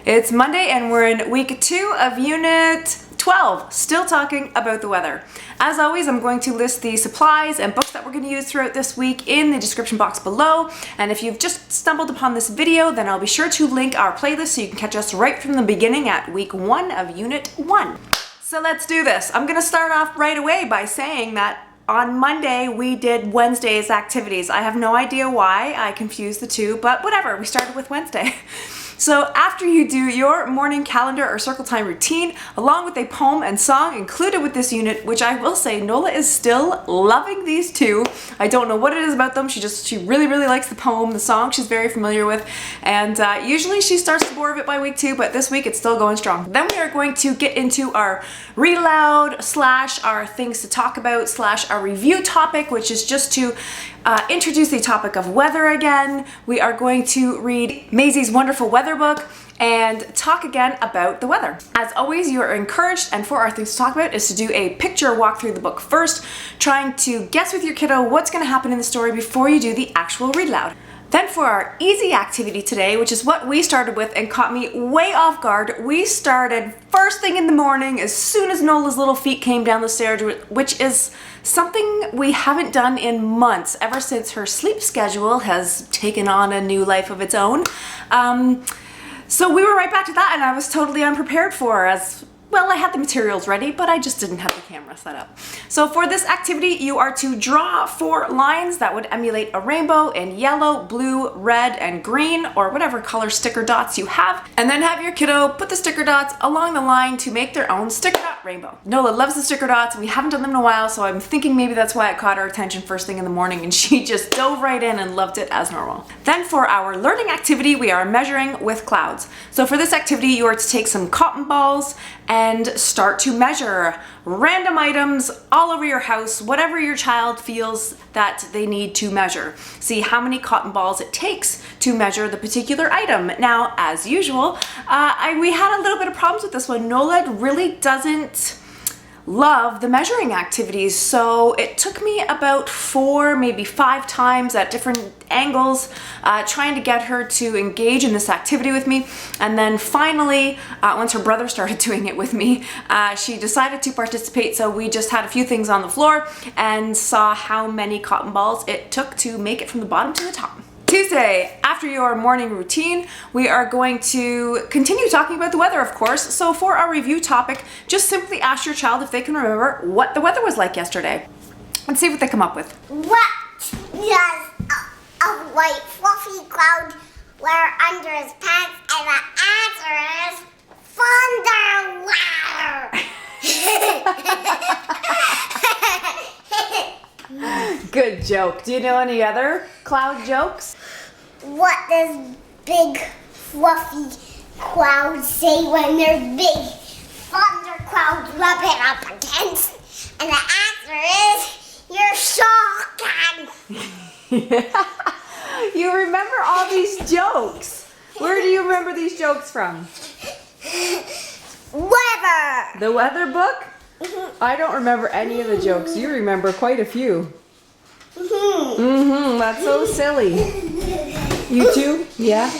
It's Monday and we're in week 2 of unit 12, still talking about the weather. As always, I'm going to list the supplies and books that we're going to use throughout this week in the description box below. And if you've just stumbled upon this video, then I'll be sure to link our playlist so you can catch us right from the beginning at week 1 of unit 1. So let's do this. I'm going to start off right away by saying that on Monday, we did Wednesday's activities. I have no idea why I confused the two, but whatever, we started with Wednesday. So after you do your morning calendar or circle time routine, along with a poem and song included with this unit, which I will say Nola is still loving these two. I don't know what it is about them. She really likes the poem, the song she's very familiar with, and usually she starts to bore of it by week 2, but this week it's still going strong. Then we are going to get into our read aloud / our things to talk about / our review topic, which is just to introduce the topic of weather again. We are going to read Maisy's wonderful weather book and talk again about the weather. As always, you are encouraged, and for our things to talk about, is to do a picture walk through the book first, trying to guess with your kiddo what's going to happen in the story before you do the actual read aloud. Then for our easy activity today, which is what we started with and caught me way off guard, we started first thing in the morning as soon as Nola's little feet came down the stairs, which is something we haven't done in months, ever since her sleep schedule has taken on a new life of its own. So we were right back to that, and I was totally unprepared for her, as well, I had the materials ready, but I just didn't have the camera set up. So for this activity, you are to draw 4 lines that would emulate a rainbow in yellow, blue, red, and green, or whatever color sticker dots you have, and then have your kiddo put the sticker dots along the line to make their own sticker dot rainbow. Nola loves the sticker dots. We haven't done them in a while, so I'm thinking maybe that's why it caught her attention first thing in the morning, and she just dove right in and loved it as normal. Then for our learning activity, we are measuring with clouds. So for this activity, you are to take some cotton balls and start to measure random items all over your house, whatever your child feels that they need to measure. See how many cotton balls it takes to measure the particular item. Now, as usual, we had a little bit of problems with this one. Nola really doesn't love the measuring activities, so it took me about 4, maybe 5 times at different angles trying to get her to engage in this activity with me. And then finally, once her brother started doing it with me, she decided to participate, so we just had a few things on the floor and saw how many cotton balls it took to make it from the bottom to the top. Tuesday, after your morning routine, we are going to continue talking about the weather, of course. So for our review topic, just simply ask your child if they can remember what the weather was like yesterday. Let's see what they come up with. What does a white fluffy cloud wear under his pants? And the answer is thunder. Good joke. Do you know any other cloud jokes? What does big fluffy clouds say when there's big thunder clouds rubbing up against? And the answer is, you're shocking. You remember all these jokes. Where do you remember these jokes from? Weather. The weather book? I don't remember any of the jokes. You remember quite a few. That's so silly. You too? Yeah?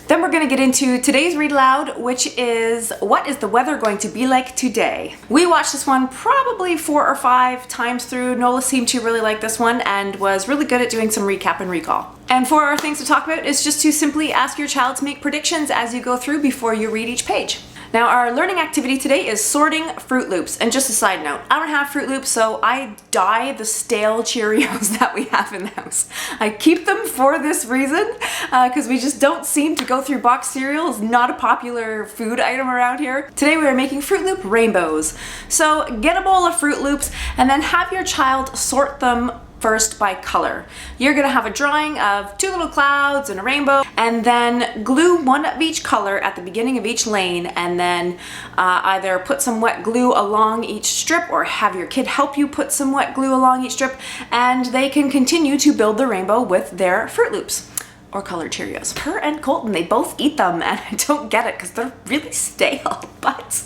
Then we're going to get into today's read aloud, which is, what is the weather going to be like today? We watched this one probably 4 or 5 times through. Nola seemed to really like this one and was really good at doing some recap and recall. And for our things to talk about is just to simply ask your child to make predictions as you go through before you read each page. Now, our learning activity today is sorting Fruit Loops. And just a side note, I don't have Fruit Loops, so I dye the stale Cheerios that we have in the house. I keep them for this reason, because we just don't seem to go through boxed cereal. It's not a popular food item around here. Today we are making Fruit Loop rainbows. So get a bowl of Fruit Loops and then have your child sort them first by color. You're gonna have a drawing of 2 little clouds and a rainbow, and then glue one of each color at the beginning of each lane, and then either put some wet glue along each strip or have your kid help you put some wet glue along each strip, and they can continue to build the rainbow with their Fruit Loops or colored Cheerios. Her and Colton, they both eat them, and I don't get it because they're really stale, but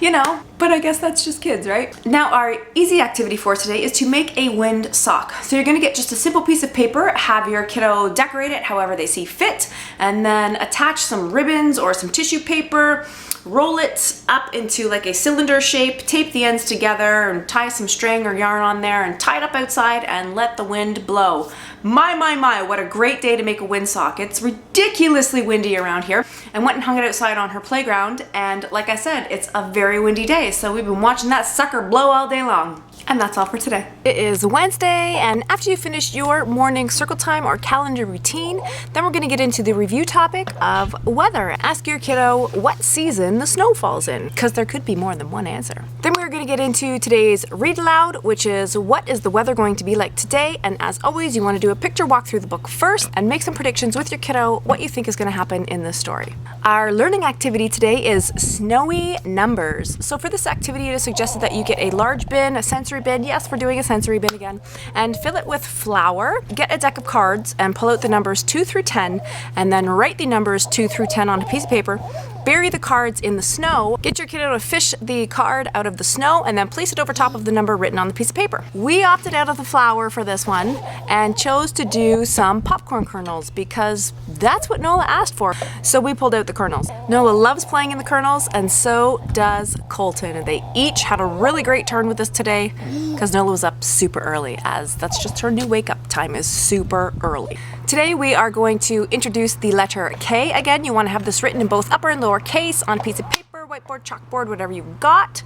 You know, but I guess that's just kids, right? Now our easy activity for today is to make a wind sock. So you're gonna get just a simple piece of paper, have your kiddo decorate it however they see fit, and then attach some ribbons or some tissue paper, roll it up into like a cylinder shape, tape the ends together and tie some string or yarn on there and tie it up outside and let the wind blow. My, what a great day to make a wind sock. It's ridiculously windy around here. I went and hung it outside on her playground, and like I said, it's a very windy day, so we've been watching that sucker blow all day long. And that's all for today. It is Wednesday, and after you finish your morning circle time or calendar routine, then we're gonna get into the review topic of weather. Ask your kiddo what season the snow falls in, because there could be more than one answer. Then we're gonna get into today's read aloud, which is what is the weather going to be like today, and as always, you wanna do a picture walk through the book first and make some predictions with your kiddo what you think is gonna happen in this story. Our learning activity today is snowy numbers. So for this activity, it is suggested that you get a large bin, a sensory bin, yes, we're doing a sensory bin again, and fill it with flour. Get a deck of cards and pull out the numbers 2 through 10, and then write the numbers 2 through 10 on a piece of paper. Bury the cards in the snow. Get your kiddo to fish the card out of the snow and then place it over top of the number written on the piece of paper. We opted out of the flour for this one and chose to do some popcorn kernels because that's what Nola asked for. So we pulled out the kernels. Nola loves playing in the kernels, and so does Colton. And they each had a really great turn with this today because Nola was up super early, as that's just her new wake up time, is super early. Today we are going to introduce the letter K. Again, you want to have this written in both upper and lower case on a piece of paper, whiteboard, chalkboard, whatever you've got,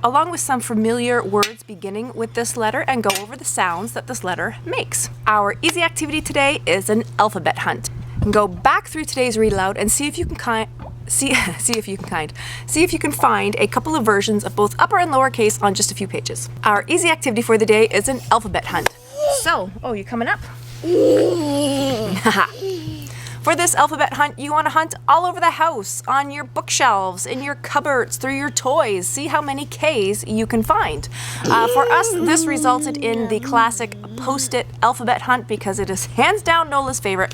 along with some familiar words beginning with this letter, and go over the sounds that this letter makes. Our easy activity today is an alphabet hunt. And go back through today's read aloud and see if you can see if you can find a couple of versions of both upper and lower case on just a few pages. Our easy activity for the day is an alphabet hunt. So, oh, you coming up? For this alphabet hunt, you want to hunt all over the house, on your bookshelves, in your cupboards, through your toys. See how many K's you can find. For us, this resulted in the classic Post-it alphabet hunt because it is hands down Nola's favorite.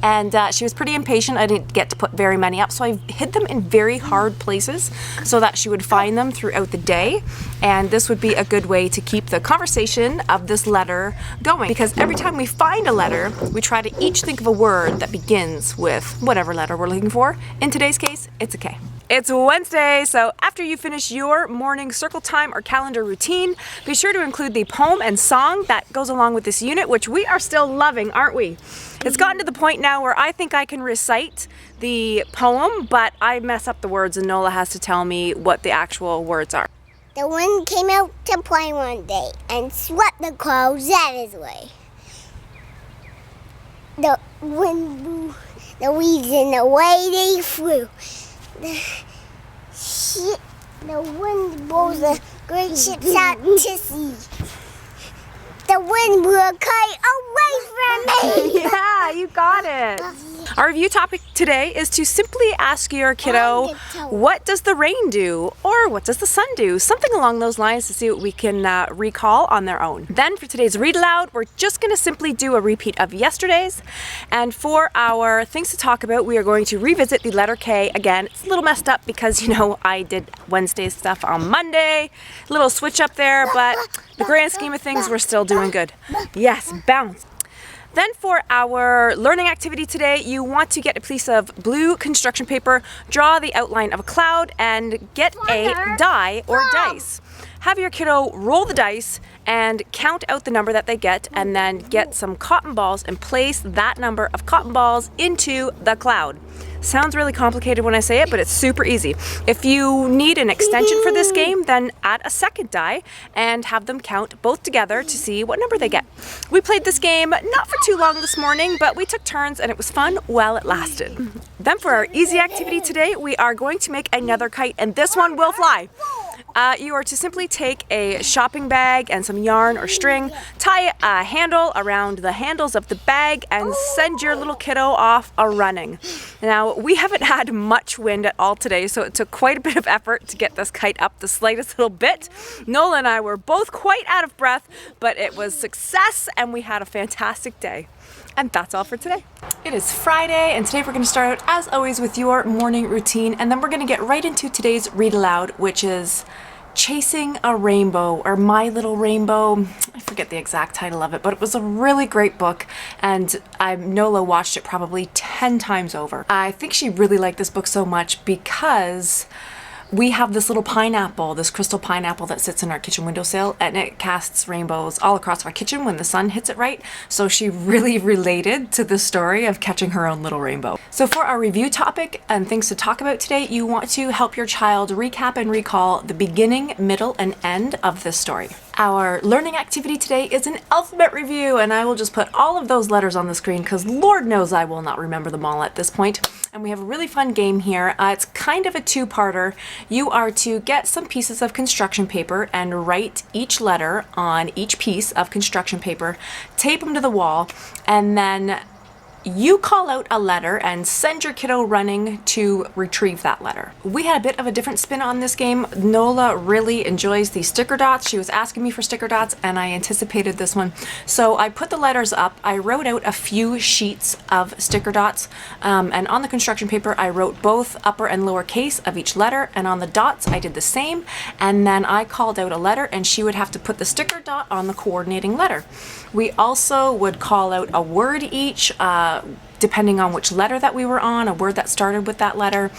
And she was pretty impatient. I didn't get to put very many up, so I hid them in very hard places so that she would find them throughout the day. And this would be a good way to keep the conversation of this letter going, because every time we find a letter, we try to each think of a word that begins with whatever letter we're looking for. In today's case, it's a K. It's Wednesday, so after you finish your morning circle time or calendar routine, be sure to include the poem and song that goes along with this unit, which we are still loving, aren't we? It's gotten to the point now where I think I can recite the poem, but I mess up the words and Nola has to tell me what the actual words are. The wind came out to play one day and swept the clouds out of his way. The wind blew the weeds and away they flew. The wind blows the great ships out to sea. The wind blew a kite away from me. Yeah, you got it. Our review topic today is to simply ask your kiddo, what does the rain do? Or what does the sun do? Something along those lines to see what we can recall on their own. Then for today's read aloud, we're just going to simply do a repeat of yesterday's. And for our things to talk about, we are going to revisit the letter K again. It's a little messed up because, you know, I did Wednesday's stuff on Monday. Little switch up there, but the grand scheme of things, we're still doing good. Yes, bounce. Then for our learning activity today, you want to get a piece of blue construction paper, draw the outline of a cloud, and get a die or dice. Have your kiddo roll the dice and count out the number that they get, and then get some cotton balls and place that number of cotton balls into the cloud. Sounds really complicated when I say it, but it's super easy. If you need an extension for this game, then add a second die and have them count both together to see what number they get. We played this game not for too long this morning, but we took turns and it was fun while it lasted. Then for our easy activity today, we are going to make another kite, and this one will fly. You are to simply take a shopping bag and some yarn or string, tie a handle around the handles of the bag, and send your little kiddo off a-running. Now, we haven't had much wind at all today, so it took quite a bit of effort to get this kite up the slightest little bit. Nola and I were both quite out of breath, but it was success and we had a fantastic day. And that's all for today. It is Friday, and today we're going to start out, as always, with your morning routine, and then we're going to get right into today's read aloud, which is Chasing a Rainbow, or My Little Rainbow. I forget the exact title of it, but it was a really great book, and Nola watched it probably 10 times over. I think she really liked this book so much because we have this little pineapple, this crystal pineapple that sits in our kitchen windowsill, and it casts rainbows all across our kitchen when the sun hits it right. So she really related to the story of catching her own little rainbow. So for our review topic and things to talk about today, you want to help your child recap and recall the beginning, middle, and end of this story. Our learning activity today is an alphabet review, and I will just put all of those letters on the screen because Lord knows I will not remember them all at this point. And we have a really fun game here. It's kind of a two-parter. You are to get some pieces of construction paper and write each letter on each piece of construction paper, tape them to the wall, and then you call out a letter and send your kiddo running to retrieve that letter. We had a bit of a different spin on this game. Nola really enjoys the sticker dots. She was asking me for sticker dots, and I anticipated this one. So I put the letters up. I wrote out a few sheets of sticker dots, and on the construction paper I wrote both upper and lower case of each letter, and on the dots I did the same, and then I called out a letter and she would have to put the sticker dot on the coordinating letter. We also would call out a word each, depending on which letter that we were on, a word that started with that letter.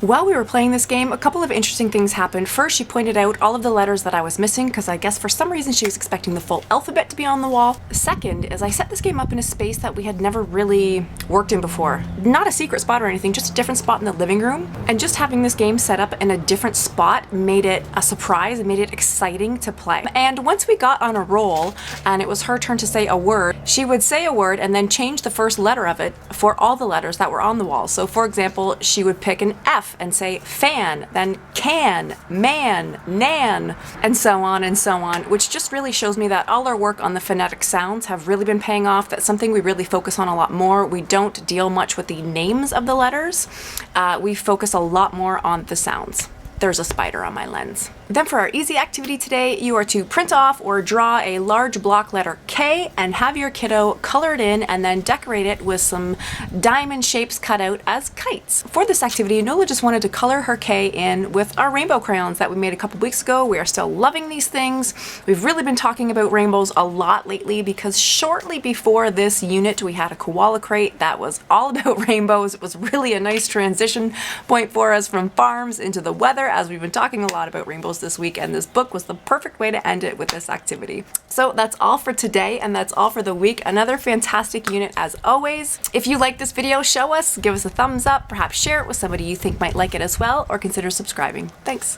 While we were playing this game, a couple of interesting things happened. First, she pointed out all of the letters that I was missing because I guess for some reason she was expecting the full alphabet to be on the wall. Second is I set this game up in a space that we had never really worked in before. Not a secret spot or anything, just a different spot in the living room. And just having this game set up in a different spot made it a surprise and made it exciting to play. And once we got on a roll and it was her turn to say a word, she would say a word and then change the first letter of it for all the letters that were on the wall. So for example, she would pick an F and say fan, then can, man, nan, and so on, which just really shows me that all our work on the phonetic sounds have really been paying off. That's something we really focus on a lot more. We don't deal much with the names of the letters. We focus a lot more on the sounds. There's a spider on my lens. Then for our easy activity today, you are to print off or draw a large block letter K and have your kiddo color it in and then decorate it with some diamond shapes cut out as kites. For this activity, Nola just wanted to color her K in with our rainbow crayons that we made a couple weeks ago. We are still loving these things. We've really been talking about rainbows a lot lately because shortly before this unit, we had a koala crate that was all about rainbows. It was really a nice transition point for us from farms into the weather, as we've been talking a lot about rainbows this week, and this book was the perfect way to end it with this activity. So that's all for today, and that's all for the week. Another fantastic unit as always. If you like this video, show us, give us a thumbs up, perhaps share it with somebody you think might like it as well, or consider subscribing. Thanks.